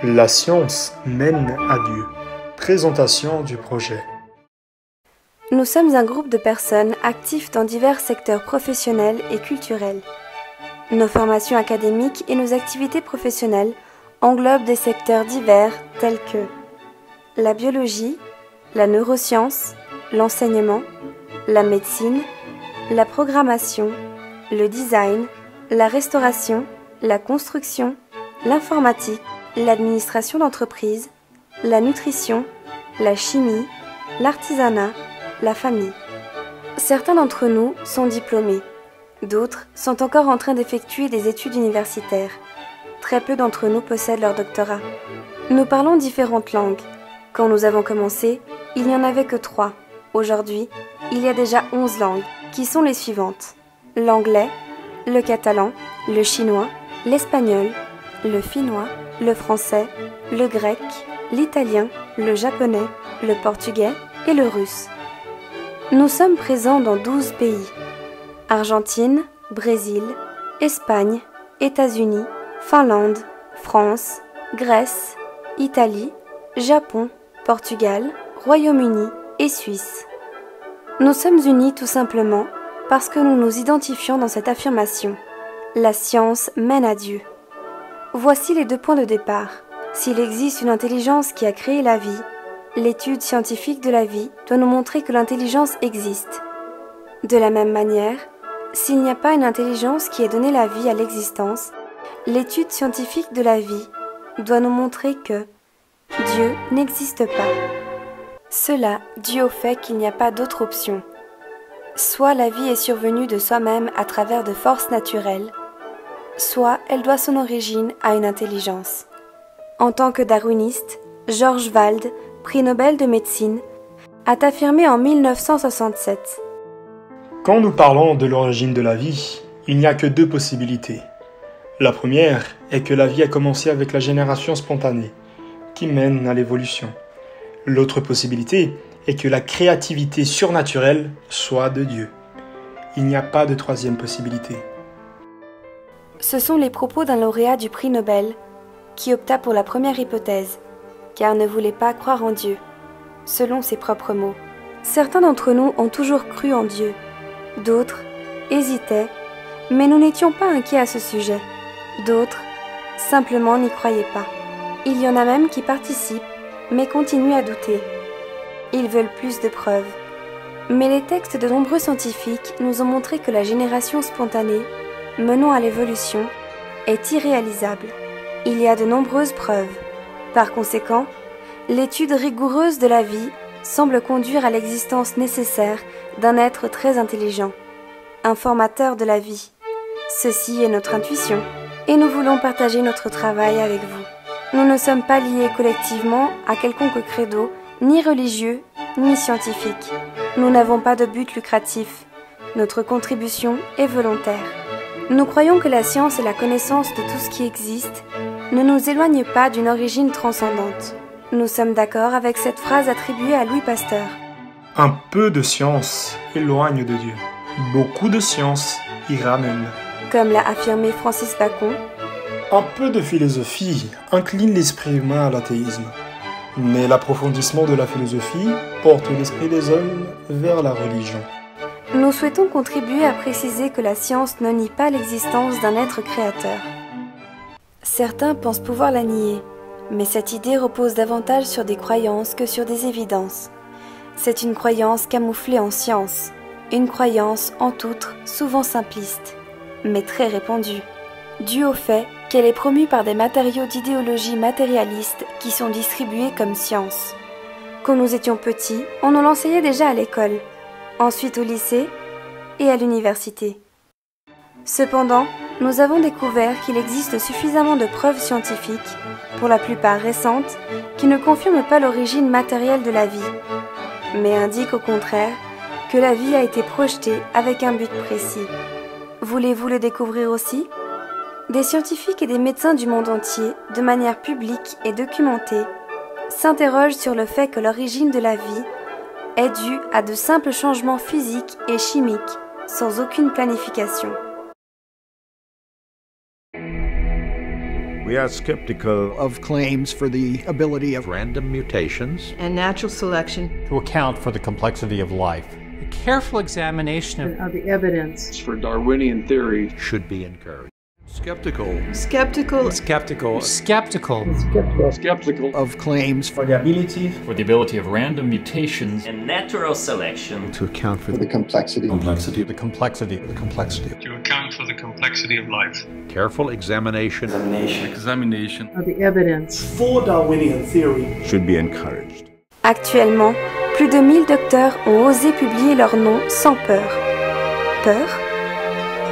La science mène à Dieu. Présentation du projet. Nous sommes un groupe de personnes actifs dans divers secteurs professionnels et culturels. Nos formations académiques et nos activités professionnelles englobent des secteurs divers tels que la biologie, la neuroscience, l'enseignement, la médecine, la programmation, le design, la restauration, la construction, l'informatique, l'administration d'entreprise, la nutrition, la chimie, l'artisanat, la famille. Certains d'entre nous sont diplômés, d'autres sont encore en train d'effectuer des études universitaires. Très peu d'entre nous possèdent leur doctorat. Nous parlons différentes langues. Quand nous avons commencé, il n'y en avait que 3. Aujourd'hui, il y a déjà 11 langues, qui sont les suivantes: l'anglais, le catalan, le chinois, l'espagnol, le finnois, le français, le grec, l'italien, le japonais, le portugais et le russe. Nous sommes présents dans 12 pays: Argentine, Brésil, Espagne, États-Unis, Finlande, France, Grèce, Italie, Japon, Portugal, Royaume-Uni et Suisse. Nous sommes unis tout simplement parce que nous nous identifions dans cette affirmation: la science mène à Dieu. Voici les 2 points de départ. S'il existe une intelligence qui a créé la vie, l'étude scientifique de la vie doit nous montrer que l'intelligence existe. De la même manière, s'il n'y a pas une intelligence qui ait donné la vie à l'existence, l'étude scientifique de la vie doit nous montrer que Dieu n'existe pas. Cela dû au fait qu'il n'y a pas d'autre option. Soit la vie est survenue de soi-même à travers de forces naturelles, soit elle doit son origine à une intelligence. En tant que darwiniste, George Wald, prix Nobel de médecine, a affirmé en 1967: Quand nous parlons de l'origine de la vie, il n'y a que 2 possibilités. La première est que la vie a commencé avec la génération spontanée, qui mène à l'évolution. L'autre possibilité est que la créativité surnaturelle soit de Dieu. Il n'y a pas de 3e possibilité. Ce sont les propos d'un lauréat du prix Nobel qui opta pour la première hypothèse, car ne voulait pas croire en Dieu, selon ses propres mots. Certains d'entre nous ont toujours cru en Dieu, d'autres hésitaient, mais nous n'étions pas inquiets à ce sujet. D'autres simplement n'y croyaient pas. Il y en a même qui participent, mais continuent à douter. Ils veulent plus de preuves. Mais les textes de nombreux scientifiques nous ont montré que la génération spontanée, menant à l'évolution, est irréalisable. Il y a de nombreuses preuves. Par conséquent, l'étude rigoureuse de la vie semble conduire à l'existence nécessaire d'un être très intelligent, un formateur de la vie. Ceci est notre intuition, et nous voulons partager notre travail avec vous. Nous ne sommes pas liés collectivement à quelconque credo, ni religieux, ni scientifique. Nous n'avons pas de but lucratif. Notre contribution est volontaire. Nous croyons que la science et la connaissance de tout ce qui existe ne nous éloignent pas d'une origine transcendante. Nous sommes d'accord avec cette phrase attribuée à Louis Pasteur: Un peu de science éloigne de Dieu. Beaucoup de science y ramène. Comme l'a affirmé Francis Bacon, un peu de philosophie incline l'esprit humain à l'athéisme. Mais l'approfondissement de la philosophie porte l'esprit des hommes vers la religion. Nous souhaitons contribuer à préciser que la science ne nie pas l'existence d'un être créateur. Certains pensent pouvoir la nier, mais cette idée repose davantage sur des croyances que sur des évidences. C'est une croyance camouflée en science, une croyance en outre souvent simpliste, mais très répandue, due au fait qu'elle est promue par des matériaux d'idéologie matérialiste qui sont distribués comme science. Quand nous étions petits, on nous l'enseignait déjà à l'école, ensuite au lycée et à l'université. Cependant, nous avons découvert qu'il existe suffisamment de preuves scientifiques, pour la plupart récentes, qui ne confirment pas l'origine matérielle de la vie, mais indiquent au contraire que la vie a été projetée avec un but précis. Voulez-vous le découvrir aussi ? Des scientifiques et des médecins du monde entier, de manière publique et documentée, s'interrogent sur le fait que l'origine de la vie est due à de simples changements physiques et chimiques, sans aucune planification. We are skeptical of claims for the ability of random mutations and natural selection to account for the complexity of life. A careful examination of the evidence for Darwinian theory should be encouraged. Skeptical. Skeptical. Skeptical. Skeptical. Skeptical of claims For the ability of random mutations and natural selection To account for the complexity. The complexity. to account for the complexity of life. careful examination of the evidence for Darwinian theory should be encouraged. Actuellement, plus de 1000 docteurs ont osé publier leur nom sans peur. Peur ?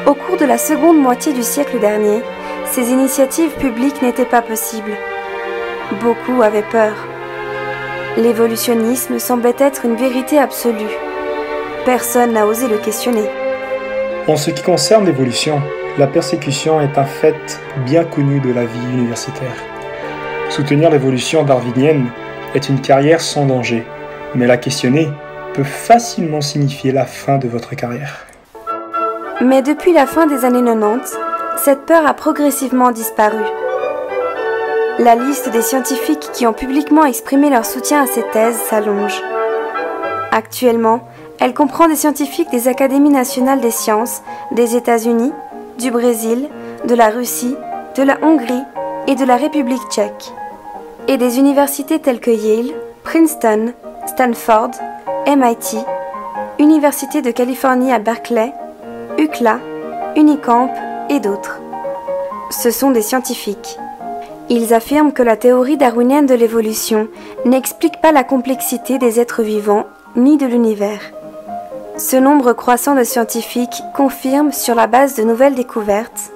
Au cours de la seconde moitié du siècle dernier, ces initiatives publiques n'étaient pas possibles. Beaucoup avaient peur. L'évolutionnisme semblait être une vérité absolue. Personne n'a osé le questionner. En ce qui concerne l'évolution, la persécution est un fait bien connu de la vie universitaire. Soutenir l'évolution darwinienne est une carrière sans danger, mais la questionner peut facilement signifier la fin de votre carrière. Mais depuis la fin des années 90, cette peur a progressivement disparu. La liste des scientifiques qui ont publiquement exprimé leur soutien à ces thèses s'allonge. Actuellement, elle comprend des scientifiques des Académies nationales des sciences, des États-Unis, du Brésil, de la Russie, de la Hongrie et de la République tchèque, et des universités telles que Yale, Princeton, Stanford, MIT, Université de Californie à Berkeley, UCLA, Unicamp et d'autres. Ce sont des scientifiques. Ils affirment que la théorie darwinienne de l'évolution n'explique pas la complexité des êtres vivants ni de l'univers. Ce nombre croissant de scientifiques confirme, sur la base de nouvelles découvertes,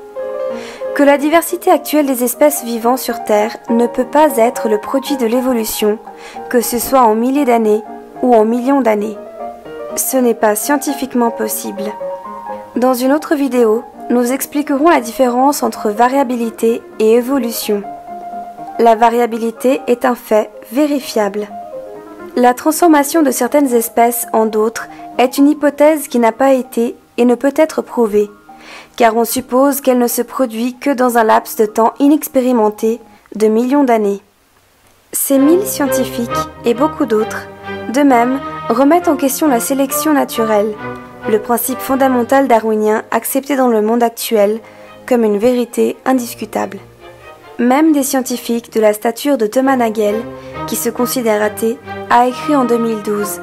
que la diversité actuelle des espèces vivant sur Terre ne peut pas être le produit de l'évolution, que ce soit en milliers d'années ou en millions d'années. Ce n'est pas scientifiquement possible. Dans une autre vidéo, nous expliquerons la différence entre variabilité et évolution. La variabilité est un fait vérifiable. La transformation de certaines espèces en d'autres est une hypothèse qui n'a pas été et ne peut être prouvée, car on suppose qu'elle ne se produit que dans un laps de temps inexpérimenté de millions d'années. Ces 1000 scientifiques et beaucoup d'autres, de même, remettent en question la sélection naturelle, le principe fondamental darwinien accepté dans le monde actuel comme une vérité indiscutable. Même des scientifiques de la stature de Thomas Nagel, qui se considère athée, a écrit en 2012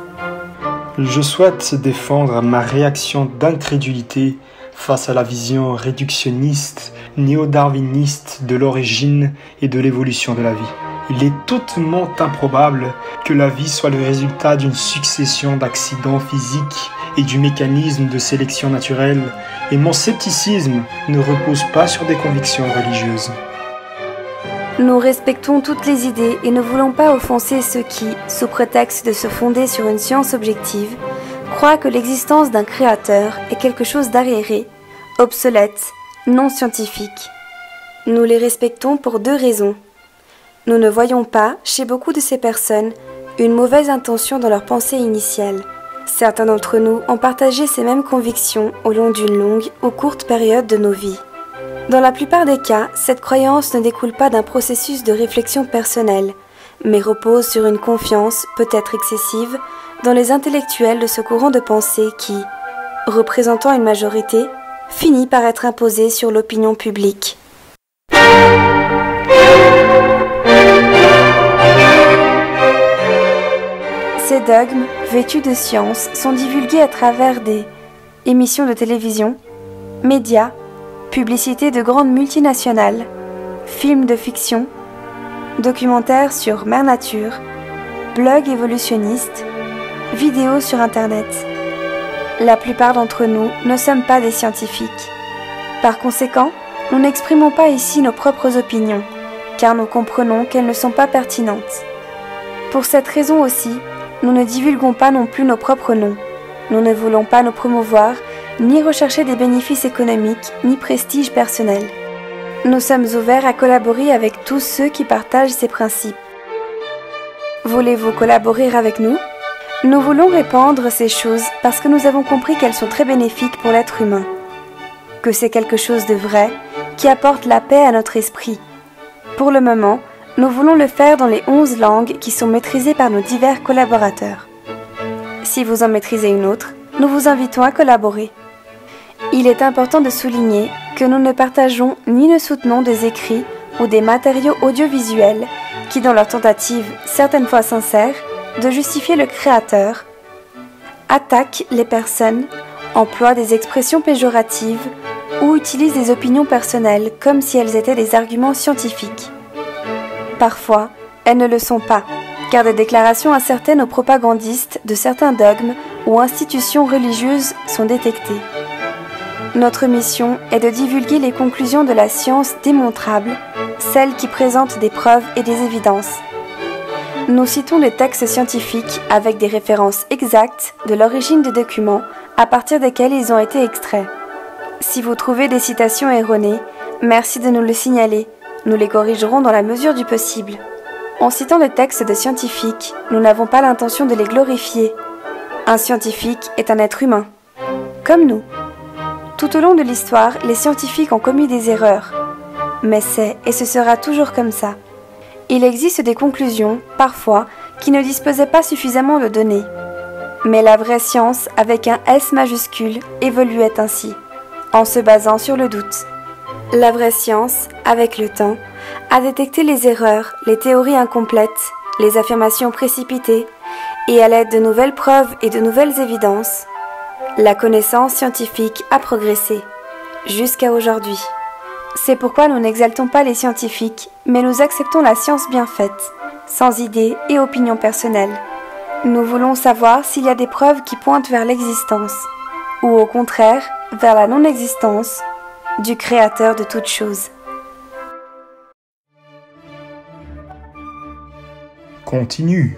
« Je souhaite défendre ma réaction d'incrédulité face à la vision réductionniste, néo-darwiniste de l'origine et de l'évolution de la vie. Il est hautement improbable que la vie soit le résultat d'une succession d'accidents physiques et du mécanisme de sélection naturelle, et mon scepticisme ne repose pas sur des convictions religieuses. » Nous respectons toutes les idées et ne voulons pas offenser ceux qui, sous prétexte de se fonder sur une science objective, croient que l'existence d'un créateur est quelque chose d'arriéré, obsolète, non scientifique. Nous les respectons pour deux raisons. Nous ne voyons pas, chez beaucoup de ces personnes, une mauvaise intention dans leur pensée initiale. Certains d'entre nous ont partagé ces mêmes convictions au long d'une longue ou courte période de nos vies. Dans la plupart des cas, cette croyance ne découle pas d'un processus de réflexion personnelle, mais repose sur une confiance, peut-être excessive, dans les intellectuels de ce courant de pensée qui, représentant une majorité, finit par être imposé sur l'opinion publique. Ces dogmes, vêtus de science, sont divulgués à travers des émissions de télévision, médias, publicités de grandes multinationales, films de fiction, documentaires sur Mère Nature, blogs évolutionnistes, vidéos sur Internet. La plupart d'entre nous ne sommes pas des scientifiques. Par conséquent, nous n'exprimons pas ici nos propres opinions, car nous comprenons qu'elles ne sont pas pertinentes. Pour cette raison aussi, nous ne divulguons pas non plus nos propres noms. Nous ne voulons pas nous promouvoir, ni rechercher des bénéfices économiques, ni prestige personnel. Nous sommes ouverts à collaborer avec tous ceux qui partagent ces principes. Voulez-vous collaborer avec nous ? Nous voulons répandre ces choses parce que nous avons compris qu'elles sont très bénéfiques pour l'être humain. Que c'est quelque chose de vrai qui apporte la paix à notre esprit. Pour le moment, nous voulons le faire dans les 11 langues qui sont maîtrisées par nos divers collaborateurs. Si vous en maîtrisez une autre, nous vous invitons à collaborer. Il est important de souligner que nous ne partageons ni ne soutenons des écrits ou des matériaux audiovisuels qui, dans leur tentative, certaines fois sincère, de justifier le créateur, attaquent les personnes, emploient des expressions péjoratives ou utilisent des opinions personnelles comme si elles étaient des arguments scientifiques. Parfois, elles ne le sont pas, car des déclarations incertaines aux propagandistes de certains dogmes ou institutions religieuses sont détectées. Notre mission est de divulguer les conclusions de la science démontrable, celles qui présentent des preuves et des évidences. Nous citons des textes scientifiques avec des références exactes de l'origine des documents à partir desquels ils ont été extraits. Si vous trouvez des citations erronées, merci de nous le signaler, nous les corrigerons dans la mesure du possible. En citant des textes de scientifiques, nous n'avons pas l'intention de les glorifier. Un scientifique est un être humain, comme nous. Tout au long de l'histoire, les scientifiques ont commis des erreurs. Mais c'est et ce sera toujours comme ça. Il existe des conclusions, parfois, qui ne disposaient pas suffisamment de données. Mais la vraie science, avec un S majuscule, évoluait ainsi, en se basant sur le doute. La vraie science, avec le temps, a détecté les erreurs, les théories incomplètes, les affirmations précipitées, et à l'aide de nouvelles preuves et de nouvelles évidences, la connaissance scientifique a progressé, jusqu'à aujourd'hui. C'est pourquoi nous n'exaltons pas les scientifiques, mais nous acceptons la science bien faite, sans idées et opinions personnelles. Nous voulons savoir s'il y a des preuves qui pointent vers l'existence, ou au contraire, vers la non-existence du Créateur de toutes choses. Continue.